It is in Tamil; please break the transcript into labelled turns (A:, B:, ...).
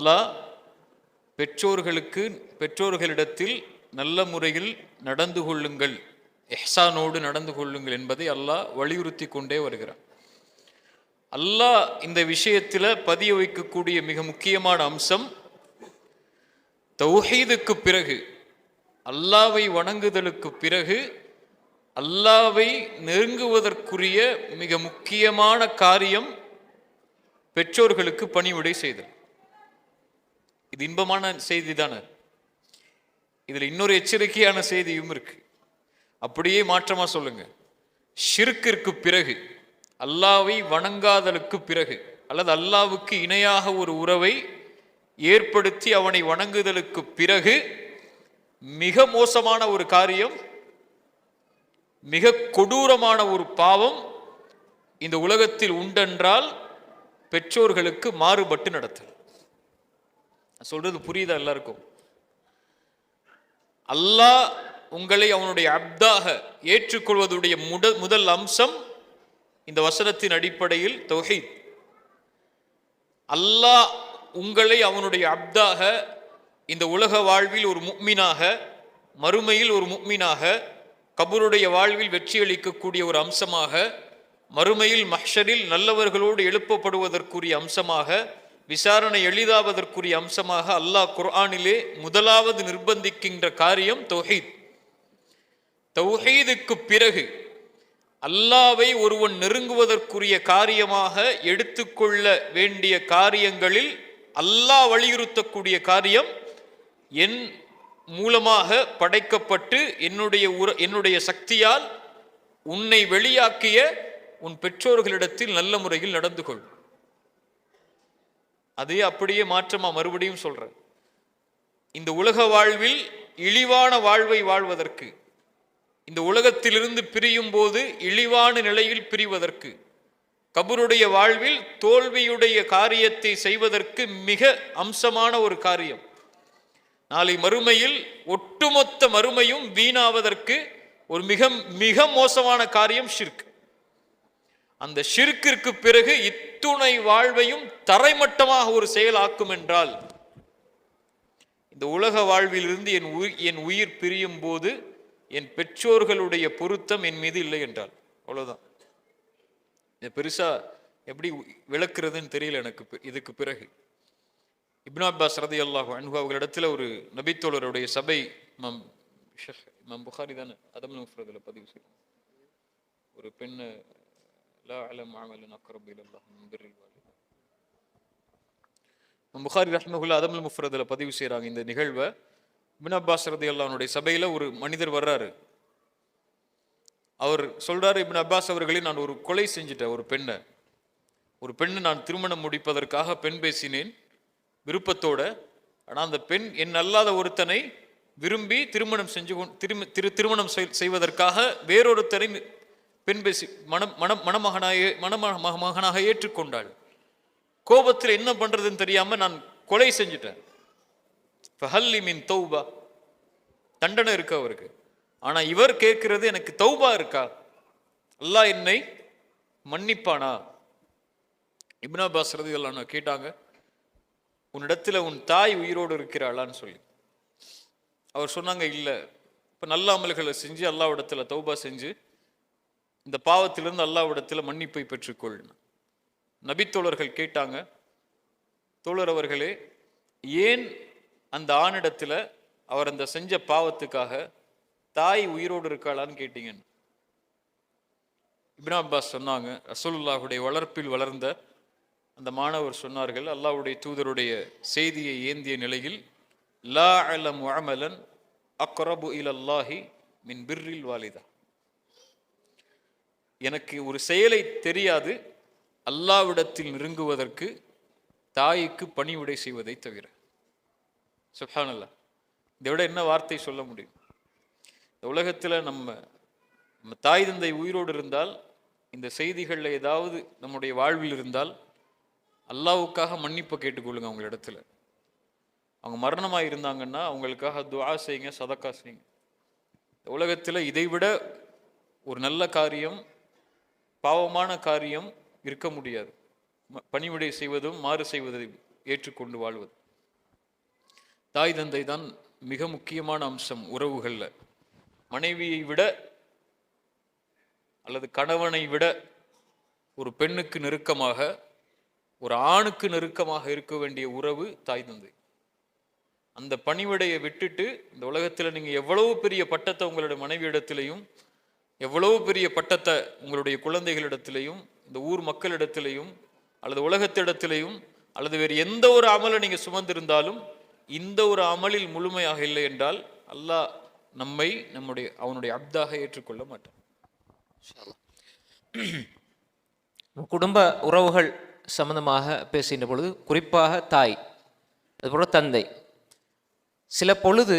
A: அல்லாஹ் பெற்றோர்களிடத்தில் நல்ல முறையில் நடந்து கொள்ளுங்கள், இஹ்சானோடு நடந்து கொள்ளுங்கள் என்பதை அல்லாஹ் வலியுறுத்தி கொண்டே வருகிறான். அல்லாஹ் இந்த விஷயத்தில் பதிய வைக்கக்கூடிய மிக முக்கியமான அம்சம், தௌஹீதுக்கு பிறகு, அல்லாவை வணங்குதலுக்கு பிறகு அல்லாவை நெருங்குவதற்குரிய மிக முக்கியமான காரியம் பெற்றோர்களுக்கு பணிவிடை செய்தல். இது இன்பமான செய்தி தானே. இதுல இன்னொரு எச்சரிக்கையான செய்தியும் இருக்கு. அப்படியே மாற்றமா சொல்லுங்க, ஷிர்கிற்கு பிறகு, அல்லாவை வணங்காதலுக்கு பிறகு, அல்லது அல்லாவுக்கு இணையாக ஒரு உறவை ஏற்படுத்தி அவனை வணங்குதலுக்கு பிறகு மிக மோசமான ஒரு காரியம், மிக கொடூரமான ஒரு பாவம் இந்த உலகத்தில் உண்டென்றால் பெற்றோர்களுக்கு மாறுபட்டு நடத்தல். சொல்றது புரியுதா எல்லாருக்கும்? அல்லாஹ் உங்களை அவனுடைய அப்தாக ஏற்றுக்கொள்வதுடைய முதல் அம்சம் இந்த வசனத்தின் அடிப்படையில் தௌஹீத். அல்லாஹ் உங்களை அவனுடைய அப்தாக இந்த உலக வாழ்வில் ஒரு முஃமினாக, மறுமையில் ஒரு முஃமினாக, கபருடைய வாழ்வில் வெற்றி அளிக்கக்கூடிய ஒரு அம்சமாக, மறுமையில் மஹ்ஷரில் நல்லவர்களோடு எழுப்பப்படுவதற்குரிய அம்சமாக, விசாரணை எளிதாவதற்குரிய அம்சமாக அல்லாஹ் குர்ஆனிலே முதலாவது நிர்பந்திக்கின்ற காரியம் தௌஹீத். தௌஹீதுக்கு பிறகு அல்லாவை ஒருவன் நெருங்குவதற்குரிய காரியமாக எடுத்துக்கொள்ள வேண்டிய காரியங்களில் அல்லாஹ் வலியுறுத்தக்கூடிய காரியம், என் மூலமாக படைக்கப்பட்டு என்னுடைய சக்தியால் உன்னை வெளியாக்கிய உன் பெற்றோர்களிடத்தில் நல்ல முறையில் நடந்து கொள். அதே அப்படியே மாற்றமா மறுபடியும் சொல்றேன். இந்த உலக வாழ்வில் இழிவான வாழ்வை வாழ்வதற்கு, இந்த உலகத்திலிருந்து பிரியும் போது இழிவான நிலையில் பிரிவதற்கு, கபருடைய வாழ்வில் தோல்வியுடைய காரியத்தை செய்வதற்கு மிக அம்சமான ஒரு காரியம், நாளை மறுமையில் ஒட்டுமொத்த மறுமையும் வீணாவதற்கு ஒரு மிக மிக மோசமான காரியம் ஷிர்க். அந்த ஷிர்க்கிற்கு பிறகு இத்துணை வாழ்வையும் தரைமட்டமாக ஒரு செயலாக்கும் என்றால், இந்த உலக வாழ்விலிருந்து என் உயிர் பிரியும் போது என் பெற்றோர்களுடைய பொருத்தம் என் மீது இல்லை என்றால், அவ்வளவுதான். பெருசா எப்படி விளக்குறதுன்னு தெரியல எனக்கு. இதுக்கு பிறகு இப்னு அப்பாஸ் ரலியல்லாஹு அன்ஹு அவர்களிடத்துல ஒரு நபித்தோழருடைய சபை, இமாம் புகாரி தானே அதமுல் முஃப்ரதுல பதிவு செய்யணும், ஒரு பெண் லா அலம் அமலன் அக்ரபு இலல்லாஹ் மின் பிர்ரில் வாலிதைன், இமாம் புகாரி ரஹ்மஹுல்லாஹ் அதமுல் முஃப்ரதுல பதிவு செய்யறாங்க இந்த நிகழ்வை. இப்னு அப்பாஸ் ரலியல்லாஹு அன்ஹுடைய சபையில ஒரு மனிதர் வர்றாரு. அவர் சொல்றாரு, இப்னு அப்பாஸ் அவர்களே, நான் ஒரு கொலை செஞ்சிட்டேன். ஒரு பெண்ணை நான் திருமணம் முடிப்பதற்காக பெண் பேசினேன் விருப்பத்தோட. ஆனால் அந்த பெண் என் அல்லாத ஒருத்தனை விரும்பி திருமணம் செய்வதற்காக வேறொருத்தரை பெண் பேசி மணமகனாக ஏற்றுக்கொண்டாள். கோபத்தில் என்ன பண்றதுன்னு தெரியாம நான் கொலை செஞ்சிட்டேன். ஃபஹல்லி மின் தௌபா, தண்டனை இருக்கு அவருக்கு. ஆனா இவர் கேட்கிறது, எனக்கு தௌபா இருக்கா, அல்லாஹ் என்னை மன்னிப்பானா? இப்னு அப்பாஸ் ரலியல்லாஹு அன்ஹு கேட்டாங்க, உன்னிடத்துல உன் தாய் உயிரோடு இருக்கிறாளான்னு சொல்லி. அவர் சொன்னாங்க, இல்ல. இப்ப நல்ல அமல்களை செஞ்சு அல்லாஹ்விடத்துல தௌபா செஞ்சு இந்த பாவத்திலிருந்து அல்லாஹ்விடத்துல மன்னிப்பை பெற்றுக்கொள். நபித்தோழர்கள் கேட்டாங்க, தோழர் அவர்களே, ஏன் அந்த ஆணிடத்துல அவர் அந்த செஞ்ச பாவத்துக்காக தாய் உயிரோடு இருக்காளான்னு கேட்டீங்கன்னு. இப்னு அப்பாஸ் சொன்னாங்க, ரசூலுல்லாஹுடைய வளர்ப்பில் வளர்ந்த அந்த மாணவர் சொன்னார்கள், அல்லாஹ்வுடைய தூதருடைய செய்தியை ஏந்திய நிலையில், லா அலமு அமலன் அக்ரபு இலல்லாஹி மின் பிர்ரில் வாலிதா, எனக்கு ஒரு செயலை தெரியாது அல்லாஹ்விடத்தில் நெருங்குவதற்கு தாய்க்கு பணிவிடை செய்வதை தவிர. சுப்ஹானல்லாஹ், இதை விட என்ன வார்த்தை சொல்ல முடியும்? இந்த உலகத்துல நம்ம தாய் தந்தை உயிரோடு இருந்தால், இந்த செய்திகள்ல ஏதாவது நம்முடைய வாழ்வில் இருந்தால், அல்லாஹ்வுக்காக மன்னிப்பு கேட்டுக்கொள்ளுங்க. அவங்க இடத்துல அவங்க மரணமாக இருந்தாங்கன்னா அவங்களுக்காக துஆ செய்யுங்க, சதக்கா செய்யுங்க. இந்த உலகத்துல இதைவிட ஒரு நல்ல காரியம், பாவமான காரியம் இருக்க முடியாது. பணிவிடை செய்வதும் மாறு செய்வதையும் ஏற்றுக்கொண்டு வாழ்வது. தாய் தந்தை தான் மிக முக்கியமான அம்சம் உறவுகளில். மனைவியை விட அல்லது கணவனை விட ஒரு பெண்ணுக்கு நெருக்கமாக, ஒரு ஆணுக்கு நெருக்கமாக இருக்க வேண்டிய உறவு தாய் தந்தை. அந்த பணிவிடையை விட்டுட்டு இந்த உலகத்தில் நீங்கள் எவ்வளவு பெரிய பட்டத்தை உங்களுடைய மனைவியிடத்திலையும், எவ்வளவு பெரிய பட்டத்தை உங்களுடைய குழந்தைகளிடத்திலையும், இந்த ஊர் மக்களிடத்திலையும், அல்லது உலகத்திடத்திலையும், அல்லது வேறு எந்த ஒரு அமலை நீங்கள் சுமந்திருந்தாலும், இந்த ஒரு அமலில் முழுமையாக இல்லை என்றால் அல்லாஹ் நம்மை அவனுடைய அப்தாக ஏற்றுக்கொள்ள மாட்டான்.
B: குடும்ப உறவுகள் சம்பந்தமாக பேசுகின்ற பொழுது குறிப்பாக தாய், அதுபோல தந்தை, சில பொழுது